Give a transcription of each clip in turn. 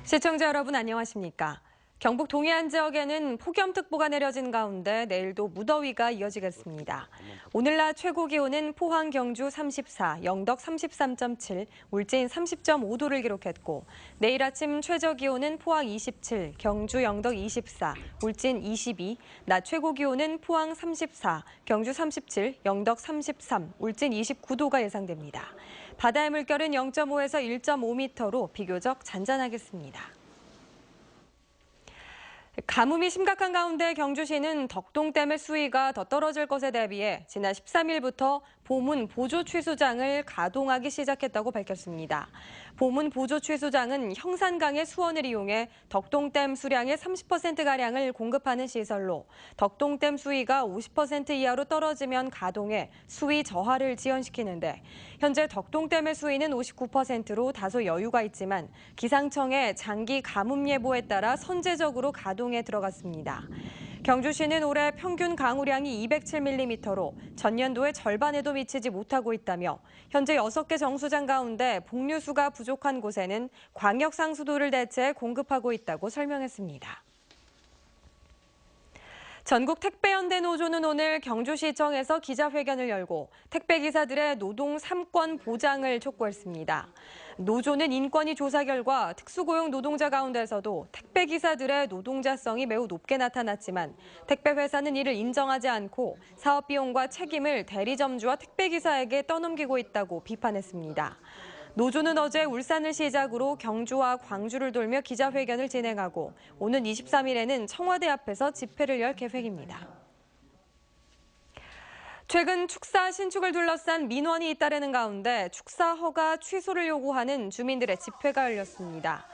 시청자 여러분 안녕하십니까? 경북 동해안 지역에는 폭염특보가 내려진 가운데 내일도 무더위가 이어지겠습니다. 오늘 낮 최고 기온은 포항, 경주 34, 영덕 33.7, 울진 30.5도를 기록했고 내일 아침 최저 기온은 포항 27, 경주 영덕 24, 울진 22, 낮 최고 기온은 포항 34, 경주 37, 영덕 33, 울진 29도가 예상됩니다. 바다의 물결은 0.5에서 1.5m로 비교적 잔잔하겠습니다. 가뭄이 심각한 가운데 경주시는 덕동댐의 수위가 더 떨어질 것에 대비해 지난 13일부터 보문 보조 취수장을 가동하기 시작했다고 밝혔습니다. 보문 보조 취수장은 형산강의 수원을 이용해 덕동댐 수량의 30%가량을 공급하는 시설로 덕동댐 수위가 50% 이하로 떨어지면 가동해 수위 저하를 지연시키는데 현재 덕동댐의 수위는 59%로 다소 여유가 있지만 기상청의 장기 가뭄 예보에 따라 선제적으로 가동에 들어갔습니다. 경주시는 올해 평균 강우량이 207mm로 전년도의 절반에도 미치지 못하고 있다며 현재 6개 정수장 가운데 복류수가 부족한 곳에는 광역 상수도를 대체해 공급하고 있다고 설명했습니다. 전국 택배연대 노조는 오늘 경주시청에서 기자회견을 열고 택배기사들의 노동 3권 보장을 촉구했습니다. 노조는 인권위 조사 결과 특수고용 노동자 가운데서도 택배기사들의 노동자성이 매우 높게 나타났지만 택배회사는 이를 인정하지 않고 사업 비용과 책임을 대리점주와 택배기사에게 떠넘기고 있다고 비판했습니다. 노조는 어제 울산을 시작으로 경주와 광주를 돌며 기자회견을 진행하고 오는 23일에는 청와대 앞에서 집회를 열 계획입니다. 최근 축사 신축을 둘러싼 민원이 잇따르는 가운데 축사 허가 취소를 요구하는 주민들의 집회가 열렸습니다.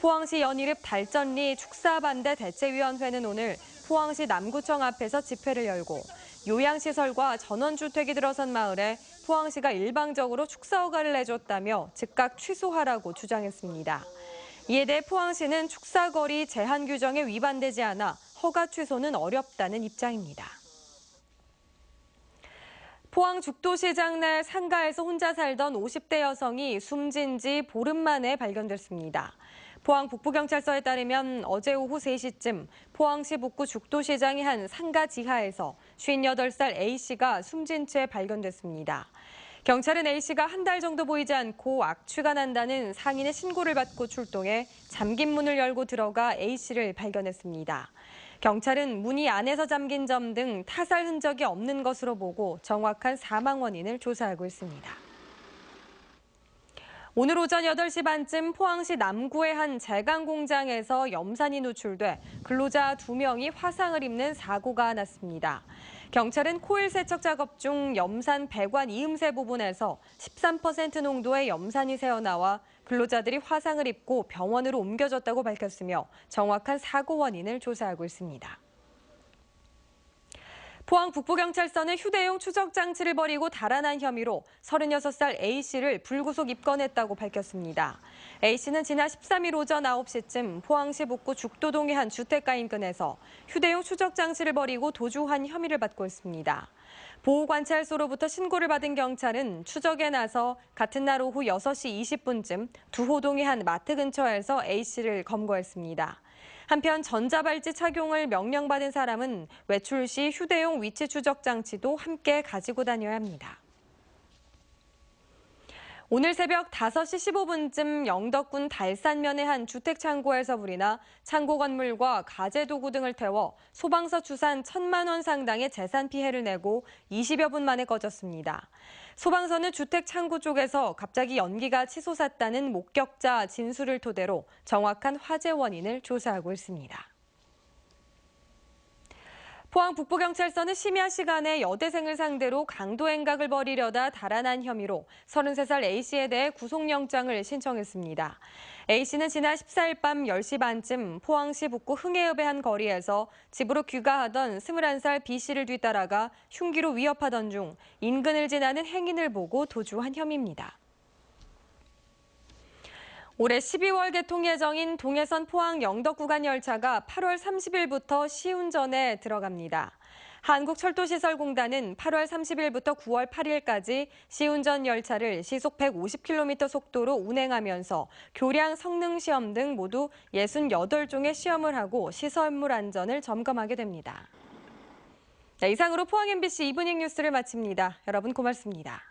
포항시 연이읍 달전리 축사반대 대체위원회는 오늘 포항시 남구청 앞에서 집회를 열고 요양시설과 전원주택이 들어선 마을에 포항시가 일방적으로 축사 허가를 내줬다며 즉각 취소하라고 주장했습니다. 이에 대해 포항시는 축사거리 제한 규정에 위반되지 않아 허가 취소는 어렵다는 입장입니다. 포항 죽도시장 내 상가에서 혼자 살던 50대 여성이 숨진 지 보름 만에 발견됐습니다. 포항 북부경찰서에 따르면 어제 오후 3시쯤 포항시 북구 죽도시장의 한 상가 지하에서 58살 A씨가 숨진 채 발견됐습니다. 경찰은 A씨가 한 달 정도 보이지 않고 악취가 난다는 상인의 신고를 받고 출동해 잠긴 문을 열고 들어가 A씨를 발견했습니다. 경찰은 문이 안에서 잠긴 점 등 타살 흔적이 없는 것으로 보고 정확한 사망 원인을 조사하고 있습니다. 오늘 오전 8시 반쯤 포항시 남구의 한 제강 공장에서 염산이 노출돼 근로자 2명이 화상을 입는 사고가 났습니다. 경찰은 코일 세척 작업 중 염산 배관 이음새 부분에서 13% 농도의 염산이 새어나와 근로자들이 화상을 입고 병원으로 옮겨졌다고 밝혔으며 정확한 사고 원인을 조사하고 있습니다. 포항 북부경찰서는 휴대용 추적 장치를 버리고 달아난 혐의로 36살 A씨를 불구속 입건했다고 밝혔습니다. A씨는 지난 13일 오전 9시쯤 포항시 북구 죽도동의 한 주택가 인근에서 휴대용 추적 장치를 버리고 도주한 혐의를 받고 있습니다. 보호관찰소로부터 신고를 받은 경찰은 추적에 나서 같은 날 오후 6시 20분쯤 두호동의 한 마트 근처에서 A씨를 검거했습니다. 한편 전자발찌 착용을 명령받은 사람은 외출 시 휴대용 위치 추적 장치도 함께 가지고 다녀야 합니다. 오늘 새벽 5시 15분쯤 영덕군 달산면의 한 주택 창고에서 불이 나 창고 건물과 가재 도구 등을 태워 소방서 추산 1,000만 원 상당의 재산 피해를 내고 20여 분 만에 꺼졌습니다. 소방서는 주택 창고 쪽에서 갑자기 연기가 치솟았다는 목격자 진술을 토대로 정확한 화재 원인을 조사하고 있습니다. 포항 북부경찰서는 심야 시간에 여대생을 상대로 강도 행각을 벌이려다 달아난 혐의로 33살 A씨에 대해 구속영장을 신청했습니다. A씨는 지난 14일 밤 10시 반쯤 포항시 북구 흥해읍의 한 거리에서 집으로 귀가하던 21살 B씨를 뒤따라가 흉기로 위협하던 중 인근을 지나는 행인을 보고 도주한 혐의입니다. 올해 12월 개통 예정인 동해선 포항 영덕 구간 열차가 8월 30일부터 시운전에 들어갑니다. 한국철도시설공단은 8월 30일부터 9월 8일까지 시운전 열차를 시속 150km 속도로 운행하면서 교량 성능 시험 등 모두 68종의 시험을 하고 시설물 안전을 점검하게 됩니다. 네, 이상으로 포항 MBC 이브닝 뉴스를 마칩니다. 여러분 고맙습니다.